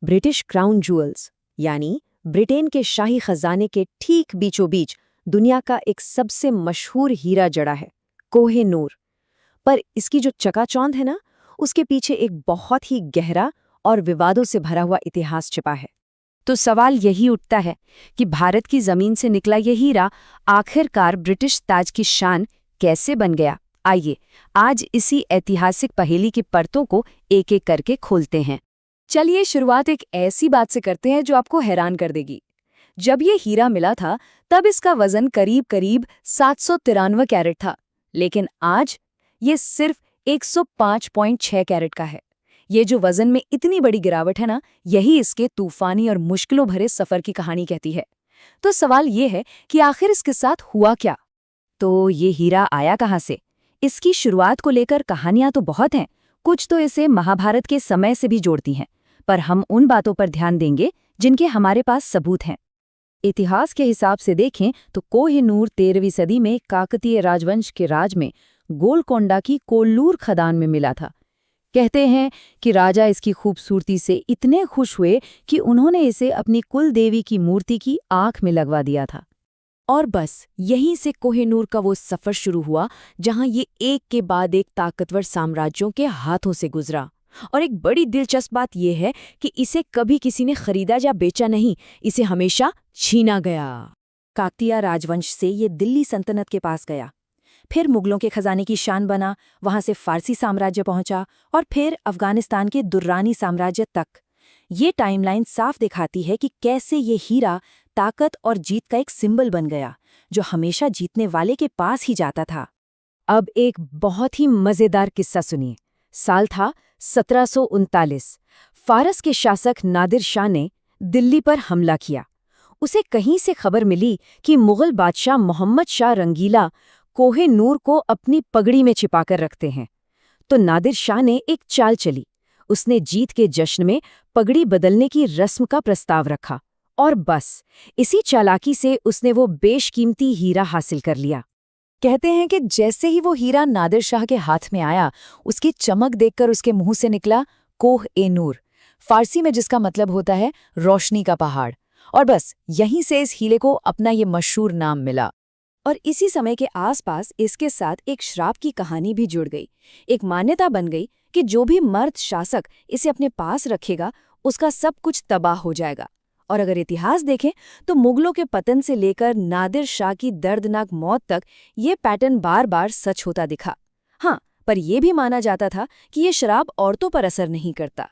British crown joules यानी Britain के शाही खजाने के ठीक बीचों बीच दुनिया का एक सबसे मशहूर हीरा जड़ा है, कोह-ए-नूर। पर इसकी जो चकाचौंध है ना, उसके पीछे एक बहुत ही गहरा और विवादों से भरा हुआ इतिहास छिपा है। तो सवाल यही उठता है कि भारत की जमीन से निकला ये हीरा आखिरकार ब्रिटिश ताज की शान कैसे बन गया। आइए आज इसी ऐतिहासिक पहेली की परतों को एक एक करके खोलते हैं। चलिए शुरुआत एक ऐसी बात से करते हैं जो आपको हैरान कर देगी। जब ये हीरा मिला था तब इसका वजन करीब करीब 793 कैरेट था, लेकिन आज ये सिर्फ 105.6 कैरेट का है। ये जो वजन में इतनी बड़ी गिरावट है ना, यही इसके तूफानी और मुश्किलों भरे सफर की कहानी कहती है। तो सवाल ये है कि आखिर इसके साथ हुआ क्या? तो ये हीरा आया कहाँ से? इसकी शुरुआत को लेकर कहानियां तो बहुत हैं, कुछ तो इसे महाभारत के समय से भी जोड़ती हैं, पर हम उन बातों पर ध्यान देंगे जिनके हमारे पास सबूत हैं। इतिहास के हिसाब से देखें तो कोह-ए-नूर 13वीं सदी में काकतीय राजवंश के राज में गोलकोंडा की कोल्लूर खदान में मिला था। कहते हैं कि राजा इसकी खूबसूरती से इतने खुश हुए कि उन्होंने इसे अपनी कुल देवी की मूर्ति की आंख में लगवा दिया था। और बस यहीं से कोह-ए-नूर का वो सफर शुरू हुआ जहां ये एक के बाद एक ताकतवर साम्राज्यों के हाथों से गुजरा। और एक बड़ी दिलचस्प बात यह है कि इसे कभी किसी ने खरीदा या बेचा नहीं, इसे हमेशा छीना गया। काकतीय राजवंश से ये दिल्ली सल्तनत के पास गया, फिर मुगलों के खजाने की शान बना, वहां से फारसी साम्राज्य पहुंचा और फिर अफगानिस्तान के दुर्रानी साम्राज्य तक। ये टाइमलाइन साफ दिखाती है कि कैसे ये हीरा ताकत और जीत का एक सिंबल बन गया, जो हमेशा जीतने वाले के पास ही जाता था। अब एक बहुत ही मजेदार किस्सा सुनिए। साल था 1739। फारस के शासक नादिर शाह ने दिल्ली पर हमला किया। उसे कहीं से खबर मिली कि मुगल बादशाह मोहम्मद शाह रंगीला कोह-ए-नूर को अपनी पगड़ी में छिपाकर रखते हैं। तो नादिर शाह ने एक चाल चली। उसने जीत के जश्न में पगड़ी बदलने की रस्म का प्रस्ताव रखा और बस इसी चालाकी से उसने वो बेशकीमती हीरा हासिल कर लिया। कहते हैं कि जैसे ही वो हीरा नादिर शाह के हाथ में आया, उसकी चमक देखकर उसके मुंह से निकला कोह-ए-नूर, फारसी में जिसका मतलब होता है रोशनी का पहाड़। और बस यहीं से इस हीरे को अपना ये मशहूर नाम मिला। और इसी समय के आसपास इसके साथ एक श्राप की कहानी भी जुड़ गई। एक मान्यता बन गई कि जो भी मर्द शासक इसे अपने पास रखेगा, उसका सब कुछ तबाह हो जाएगा। और अगर इतिहास देखें तो मुगलों के पतन से लेकर नादिर शाह की दर्दनाक मौत तक ये पैटर्न बार बार सच होता दिखा। हाँ, पर यह भी माना जाता था कि ये शराब औरतों पर असर नहीं करता।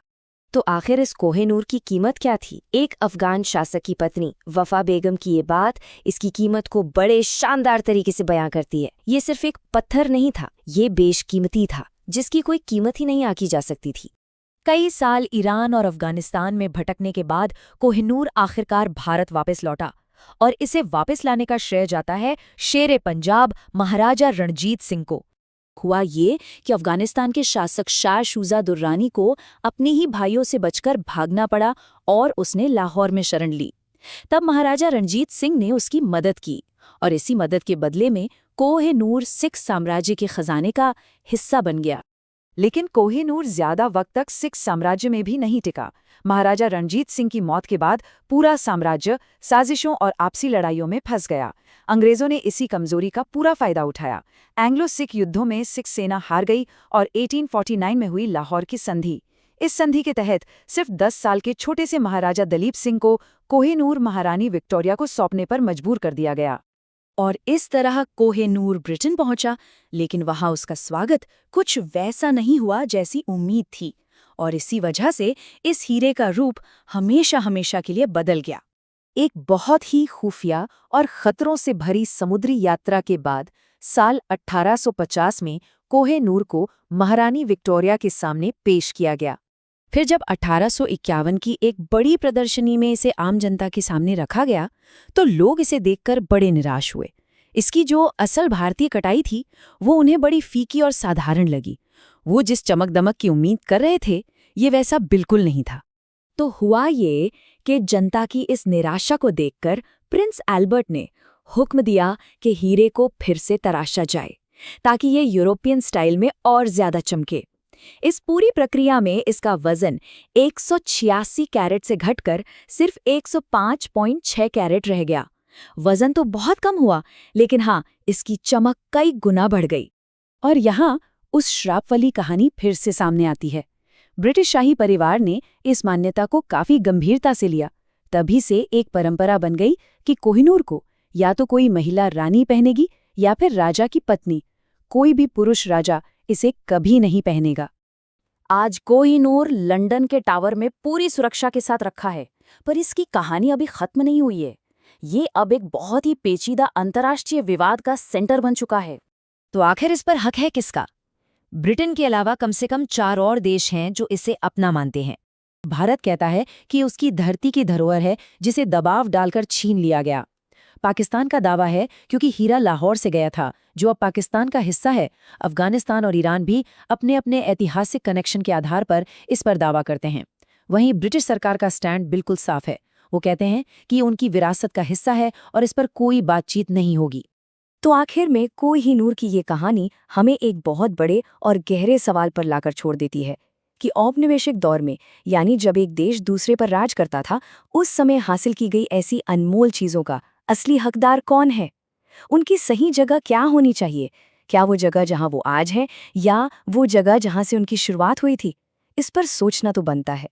तो आखिर इस कोह-ए-नूर की कीमत क्या थी? एक अफगान शासक की पत्नी वफा बेगम की ये बात इसकी कीमत को बड़े शानदार तरीके से बयां करती है। ये सिर्फ एक पत्थर नहीं था, ये बेशकीमती था, जिसकी कोई कीमत ही नहीं आकी जा सकती थी। कई साल ईरान और अफगानिस्तान में भटकने के बाद कोह-ए-नूर आखिरकार भारत वापस लौटा, और इसे वापस लाने का श्रेय जाता है शेर पंजाब महाराजा रणजीत सिंह को। हुआ ये कि अफगानिस्तान के शासक शाह शुजा दुर्रानी को अपने ही भाइयों से बचकर भागना पड़ा और उसने लाहौर में शरण ली। तब महाराजा रणजीत सिंह ने उसकी मदद की और इसी मदद के बदले में कोह-ए-नूर सिख साम्राज्य के खजाने का हिस्सा बन गया। लेकिन कोह-ए-नूर ज्यादा वक्त तक सिख साम्राज्य में भी नहीं टिका। महाराजा रणजीत सिंह की मौत के बाद पूरा साम्राज्य साजिशों और आपसी लड़ाइयों में फंस गया। अंग्रेजों ने इसी कमजोरी का पूरा फायदा उठाया। एंग्लो सिख युद्धों में सिख सेना हार गई और 1849 में हुई लाहौर की संधि। इस संधि के तहत सिर्फ 10 साल के छोटे से महाराजा दलीप सिंह को कोह-ए-नूर महारानी विक्टोरिया को सौंपने पर मजबूर कर दिया गया। और इस तरह कोह-ए-नूर ब्रिटेन पहुंचा, लेकिन वहां उसका स्वागत कुछ वैसा नहीं हुआ जैसी उम्मीद थी, और इसी वजह से इस हीरे का रूप हमेशा हमेशा के लिए बदल गया। एक बहुत ही खुफिया और खतरों से भरी समुद्री यात्रा के बाद साल 1850 में कोह-ए-नूर को महारानी विक्टोरिया के सामने पेश किया गया। फिर जब 1851 की एक बड़ी प्रदर्शनी में इसे आम जनता के सामने रखा गया, तो लोग इसे देखकर बड़े निराश हुए। इसकी जो असल भारतीय कटाई थी, वो उन्हें बड़ी फीकी और साधारण लगी। वो जिस चमक दमक की उम्मीद कर रहे थे, ये वैसा बिल्कुल नहीं था। तो हुआ ये कि जनता की इस निराशा को देखकर प्रिंस एल्बर्ट ने हुक्म दिया कि हीरे को फिर से तराशा जाए, ताकि ये यूरोपियन स्टाइल में और ज्यादा चमके। इस पूरी प्रक्रिया में इसका वजन 186 कैरेट से घटकर सिर्फ 105.6 कैरेट रह गया। वजन तो बहुत कम हुआ, लेकिन हाँ, इसकी चमक कई गुना बढ़ गई। और यहाँ उस श्राप वाली कहानी फिर से सामने आती है। ब्रिटिश शाही परिवार ने इस मान्यता को काफी गंभीरता से लिया। तभी से एक परंपरा बन गई कि कोहिनूर को या तो कोई महिला रानी पहनेगी या फिर राजा की पत्नी। कोई भी पुरुष राजा इसे कभी नहीं पहनेगा। आज कोहिनूर लंदन के टावर में पूरी सुरक्षा के साथ रखा है, पर इसकी कहानी अभी खत्म नहीं हुई है। ये अब एक बहुत ही पेचीदा अंतर्राष्ट्रीय विवाद का सेंटर बन चुका है। तो आखिर इस पर हक है किसका? ब्रिटेन के अलावा कम से कम 4 और देश हैं जो इसे अपना मानते हैं। भारत कहता है कि उसकी धरती की धरोहर है जिसे दबाव डालकर छीन लिया गया। पाकिस्तान का दावा है क्योंकि हीरा लाहौर से गया था, जो अब पाकिस्तान का हिस्सा है। अफगानिस्तान और ईरान भी अपने अपने ऐतिहासिक कनेक्शन के आधार पर इस पर दावा करते हैं। वहीं ब्रिटिश सरकार का स्टैंड बिल्कुल साफ है। वो कहते हैं कि ये उनकी विरासत का हिस्सा है और इस पर कोई बातचीत नहीं होगी। तो आखिर में कोहिनूर की ये कहानी हमें एक बहुत बड़े और गहरे सवाल पर लाकर छोड़ देती है कि औपनिवेशिक दौर में, यानी जब एक देश दूसरे पर राज करता था, उस समय हासिल की गई ऐसी अनमोल चीजों का असली हकदार कौन है? उनकी सही जगह क्या होनी चाहिए? क्या वो जगह जहां वो आज है, या वो जगह जहां से उनकी शुरुआत हुई थी? इस पर सोचना तो बनता है।